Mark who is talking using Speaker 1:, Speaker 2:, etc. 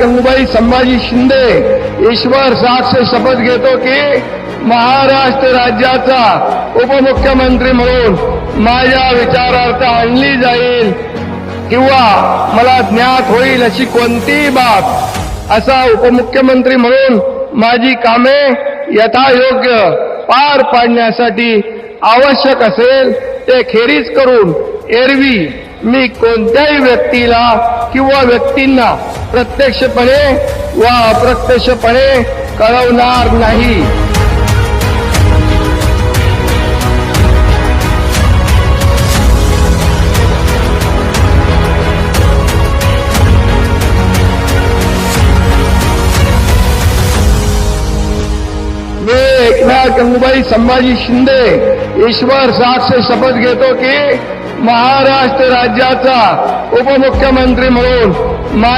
Speaker 1: गंगूबाई संभाजी शिंदे ईश्वर साक्ष शपथ घेतो की महाराष्ट्र राज्याचा उपमुख्यमंत्री म्हणून माझ्या विचारार्थ आणली जाईल किंवा मला ज्ञात होईल अशी कोणतीही बाब असा उपमुख्यमंत्री म्हणून माझी कामे यथायोग्य पार पाडण्यासाठी आवश्यक असेल ते खेरीज करून एरवी मी कोणत्याही व्यक्तीला किंवा व्यक्तींना प्रत्यक्षपणे वा अप्रत्यक्षपणे कळवणार नाही। मी एकनाथ गंगूबाई संभाजी शिंदे ईश्वर साक्ष शपथ घेतो की महाराष्ट्र राज्याचा उपमुख्यमंत्री म्हणून